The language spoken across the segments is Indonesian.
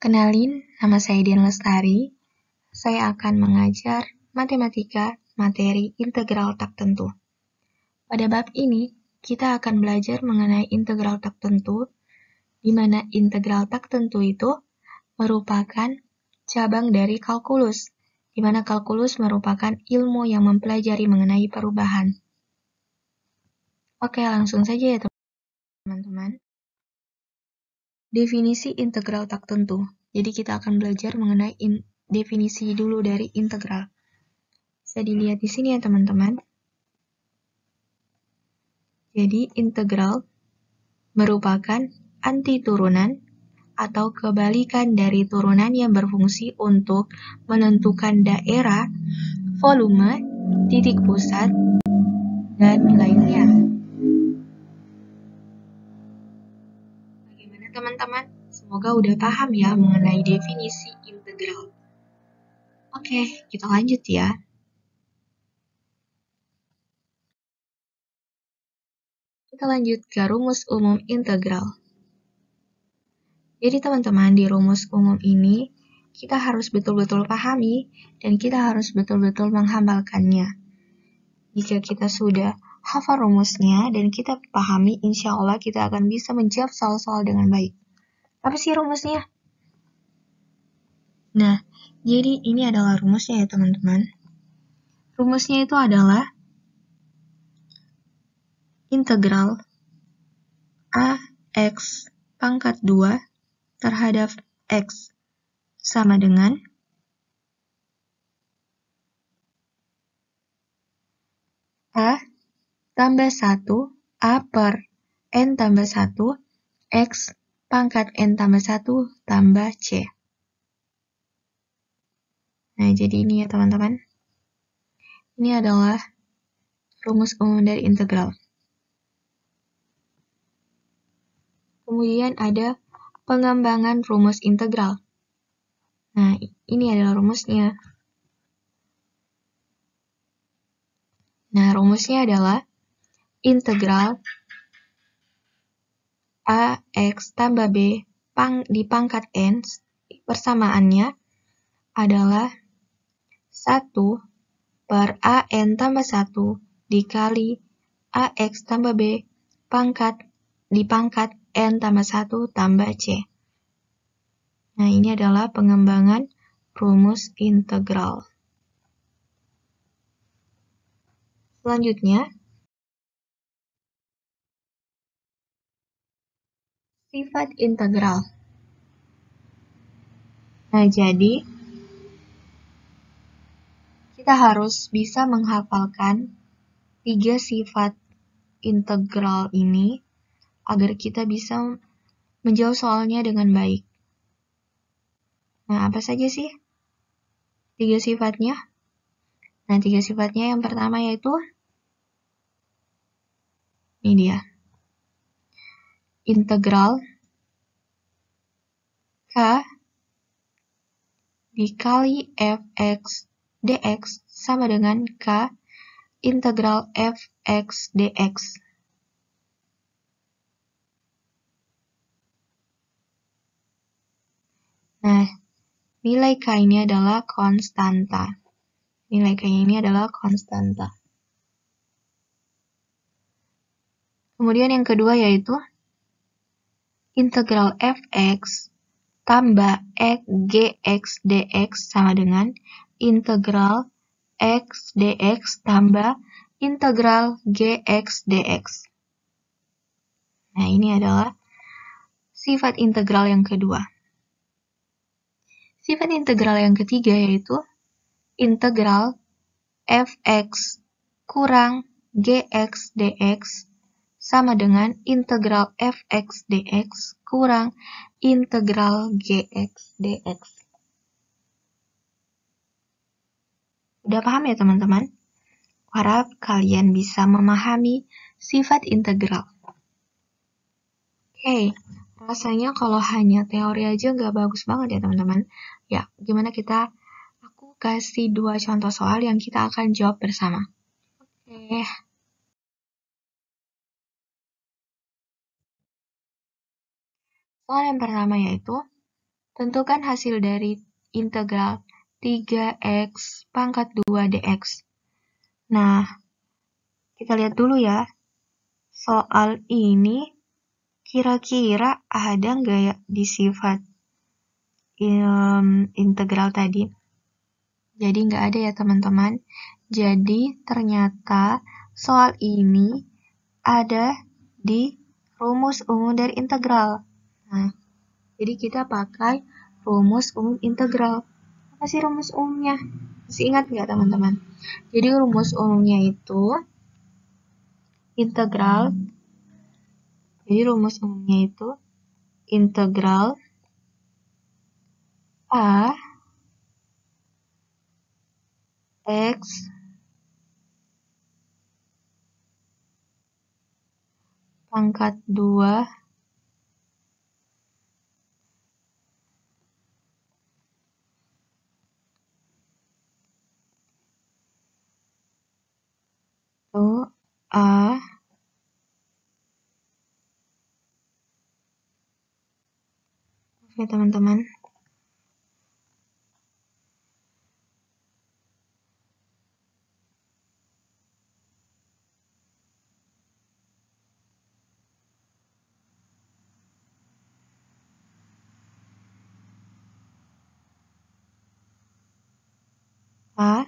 Kenalin, nama saya Dian Lestari. Saya akan mengajar matematika materi integral tak tentu. Pada bab ini, kita akan belajar mengenai integral tak tentu, di mana integral tak tentu itu merupakan cabang dari kalkulus, di mana kalkulus merupakan ilmu yang mempelajari mengenai perubahan. Oke, langsung saja ya teman-teman. Definisi integral tak tentu. Jadi kita akan belajar mengenai definisi dulu dari integral. Bisa dilihat di sini ya teman-teman. Jadi integral merupakan antiturunan atau kebalikan dari turunan yang berfungsi untuk menentukan daerah, volume, titik pusat, dan lainnya. Bagaimana teman-teman? Semoga udah paham ya mengenai definisi integral. Oke, kita lanjut ya. Kita lanjut ke rumus umum integral. Jadi teman-teman, di rumus umum ini, kita harus betul-betul pahami dan kita harus betul-betul menghafalkannya. Jika kita sudah hafal rumusnya dan kita pahami, insya Allah kita akan bisa menjawab soal-soal dengan baik. Apa sih rumusnya? Nah, jadi ini adalah rumusnya ya teman-teman. Rumusnya itu adalah integral AX pangkat 2 terhadap X sama dengan A tambah 1 A per N tambah 1 X pangkat N tambah 1 tambah C. Nah, jadi ini ya teman-teman. Ini adalah rumus umum dari integral. Kemudian ada pengembangan rumus integral. Nah, ini adalah rumusnya. Nah, rumusnya adalah integral AX tambah B di pangkat N persamaannya adalah 1 per AN tambah 1 dikali AX tambah B pangkat di pangkat N tambah 1 tambah C. Nah, ini adalah pengembangan rumus integral. Selanjutnya, sifat integral. Nah, jadi kita harus bisa menghafalkan 3 sifat integral ini agar kita bisa menjawab soalnya dengan baik. Nah, apa saja sih 3 sifatnya? Nah, 3 sifatnya yang pertama yaitu ini dia. Integral K dikali fx dx sama dengan K integral fx dx. Nah, nilai K ini adalah konstanta. Nilai K ini adalah konstanta. Kemudian yang kedua yaitu integral fx tambah gx dx sama dengan integral x dx tambah integral gx dx. Nah, ini adalah sifat integral yang kedua. Sifat integral yang ketiga yaitu integral fx kurang gx dx sama dengan integral fx dx kurang integral gx dx. Udah paham ya teman-teman? Harap kalian bisa memahami sifat integral. Oke, rasanya kalau hanya teori aja nggak bagus banget ya teman-teman. Ya, gimana aku kasih 2 contoh soal yang kita akan jawab bersama. Oke. Soal yang pertama yaitu Tentukan hasil dari integral 3x pangkat 2 dx. Nah, kita lihat dulu ya. Soal ini kira-kira ada nggak ya di sifat integral tadi? Jadi nggak ada ya teman-teman. Jadi ternyata soal ini ada di rumus umum dari integral. Nah, jadi kita pakai rumus umum integral. Apa sih rumus umumnya? Masih ingat nggak teman-teman? Jadi rumus umumnya itu integral. Jadi rumus umumnya itu integral A X pangkat 2 itu A oke teman-teman. A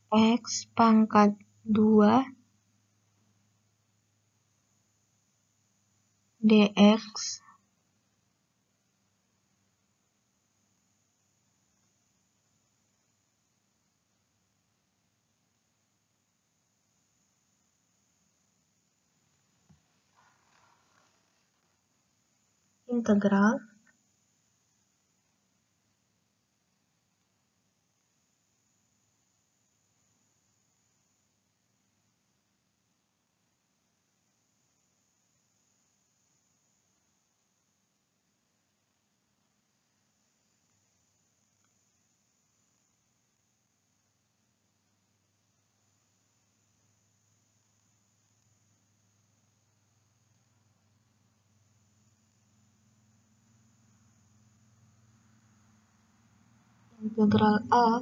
X pangkat 2 dx integral A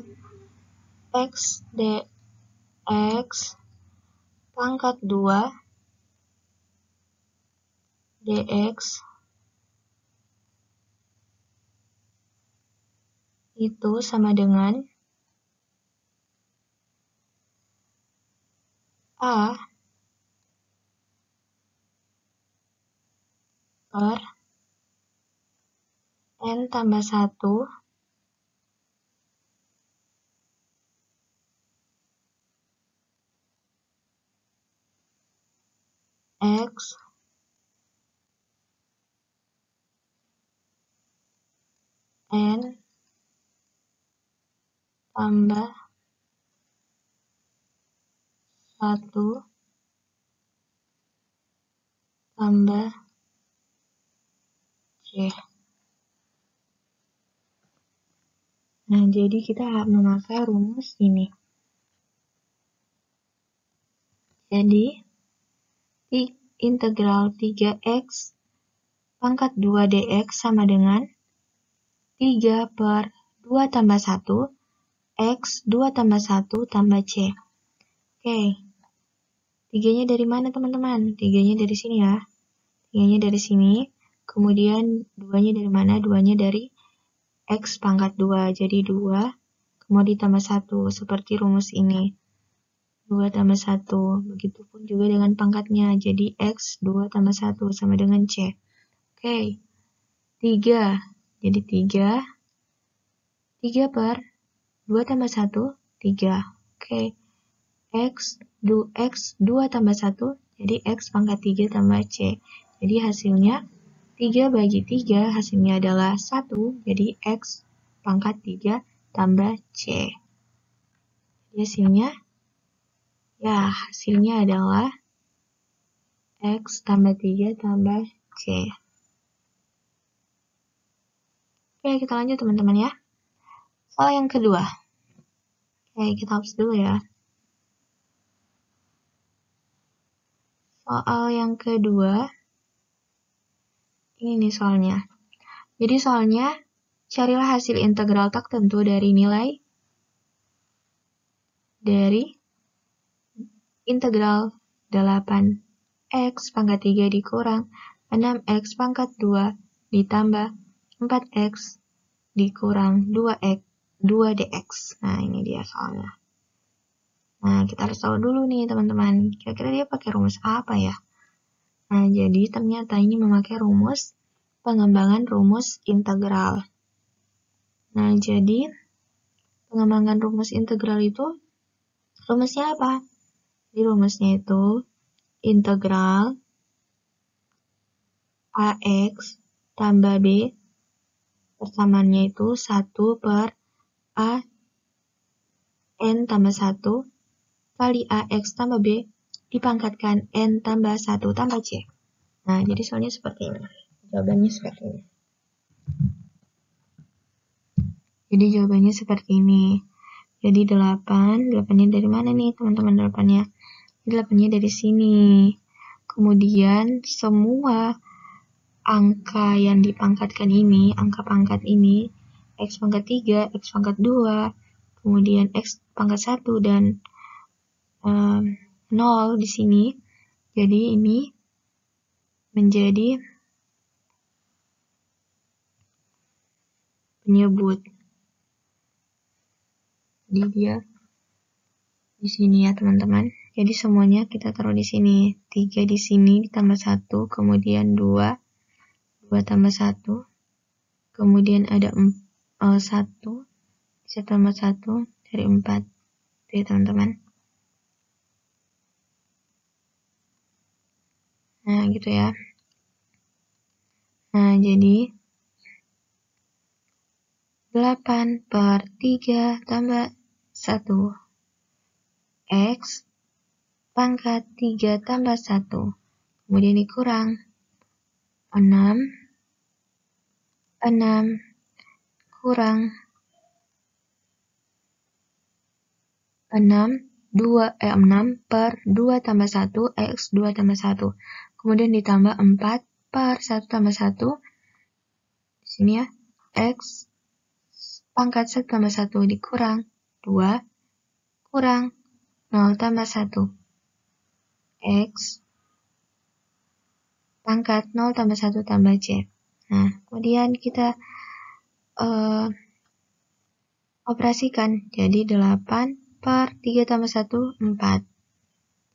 X dx pangkat 2 dx itu sama dengan A per N tambah 1 X N tambah 1 tambah C. Nah, jadi kita memakai rumus ini. Jadi, integral 3x pangkat 2 dx sama dengan 3 per 2 tambah 1 X 2 tambah 1 tambah C. Oke, 3-nya dari mana teman-teman? 3-nya dari sini ya. 3-nya dari sini. Kemudian 2-nya dari mana? 2-nya dari X pangkat 2. Jadi 2, kemudian ditambah 1. Seperti rumus ini. 2 tambah 1. Begitupun juga dengan pangkatnya. Jadi X 2 tambah 1 sama dengan C. Oke, 3. Jadi 3. 3 per 2 tambah 1, 3. Oke. X 2 tambah 1, jadi X pangkat 3 tambah C. Jadi hasilnya 3 bagi 3, hasilnya adalah 1, jadi X pangkat 3 tambah C. Jadi hasilnya adalah X tambah 3 tambah C. Oke, kita lanjut teman-teman ya. Soal yang kedua. Oke, kita hapus dulu ya. Soal yang kedua, Ini nih soalnya. Jadi soalnya, carilah hasil integral tak tentu dari nilai integral 8x pangkat 3 dikurang 6x pangkat 2 ditambah 4x dikurang 2dx. Nah, ini dia soalnya. Nah, kita harus tahu dulu nih teman-teman, kira-kira dia pakai rumus apa ya? Nah, jadi ternyata ini memakai rumus pengembangan rumus integral. Nah, jadi pengembangan rumus integral itu rumusnya apa? Jadi rumusnya itu integral AX tambah B persamaannya itu 1 per A N tambah 1 kali AX tambah B dipangkatkan N tambah 1 tambah C. Nah, jadi soalnya seperti ini. Jawabannya seperti ini. Jadi jawabannya seperti ini. Jadi 8-nya dari mana nih teman-teman 8-nya? 8-nya dari sini. Kemudian semua angka yang dipangkatkan ini, angka pangkat ini, X pangkat 3, X pangkat 2, kemudian X pangkat 1, dan 0 di sini. Jadi ini menjadi penyebut. Jadi dia di sini ya teman-teman. Jadi semuanya kita taruh di sini. 3 di sini ditambah 1, kemudian 2 tambah 1, kemudian ada 1, bisa tambah 1 dari 4. Itu ya teman-teman. Nah, gitu ya. Nah, jadi 8 per 3 tambah 1 X pangkat 3 tambah 1, kemudian dikurang 6 kurang 6 per 2 tambah 1 X 2 tambah 1, kemudian ditambah 4 per 1 tambah 1 di sini ya, X pangkat 1 tambah 1 dikurang 2 kurang 0 tambah 1 X pangkat 0 tambah 1 tambah C. Nah, kemudian kita operasikan. Jadi 8 per 3 tambah 1, 4.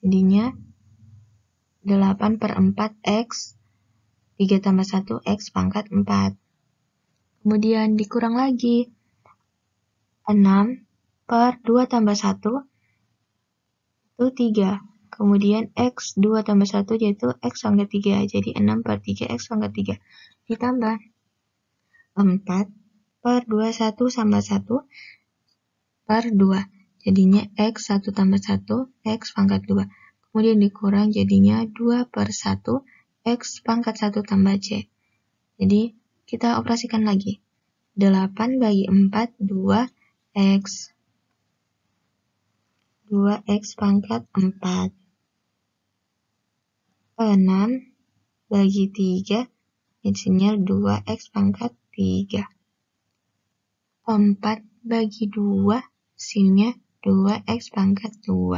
Jadinya 8 per 4 X, 3 tambah 1 X pangkat 4. Kemudian dikurang lagi 6 per 2 tambah 1 itu 3. Kemudian X 2 tambah 1 yaitu X pangkat 3. Jadi 6 per 3 X pangkat 3. Ditambah 4 per 2, 1 tambah 1 per 2. Jadinya X 1 tambah 1 X pangkat 2. Kemudian dikurang jadinya 2 per 1 X pangkat 1 tambah C. Jadi kita operasikan lagi. 8 bagi 4, 2X. 2X pangkat 4. 6 bagi 3, isinya 2X pangkat 3. 4 bagi 2, hasilnya 2X pangkat 2.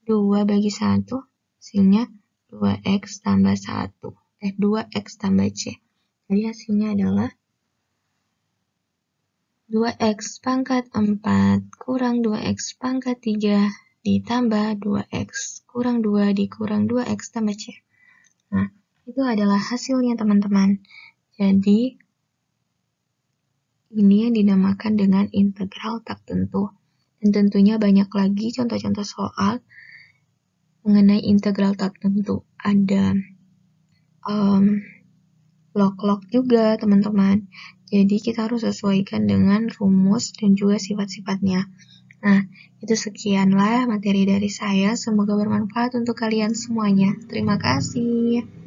2 bagi 1, hasilnya 2X tambah 1. 2X tambah C. Jadi hasilnya adalah 2X pangkat 4 kurang 2X pangkat 3 ditambah 2X kurang 2 dikurang 2X tambah C. Nah, itu adalah hasilnya teman-teman. Jadi, ini yang dinamakan dengan integral tak tentu. Dan tentunya banyak lagi contoh-contoh soal mengenai integral tak tentu. Ada log-log juga teman-teman. Jadi kita harus sesuaikan dengan rumus dan juga sifat-sifatnya. Nah, itu sekianlah materi dari saya. Semoga bermanfaat untuk kalian semuanya. Terima kasih.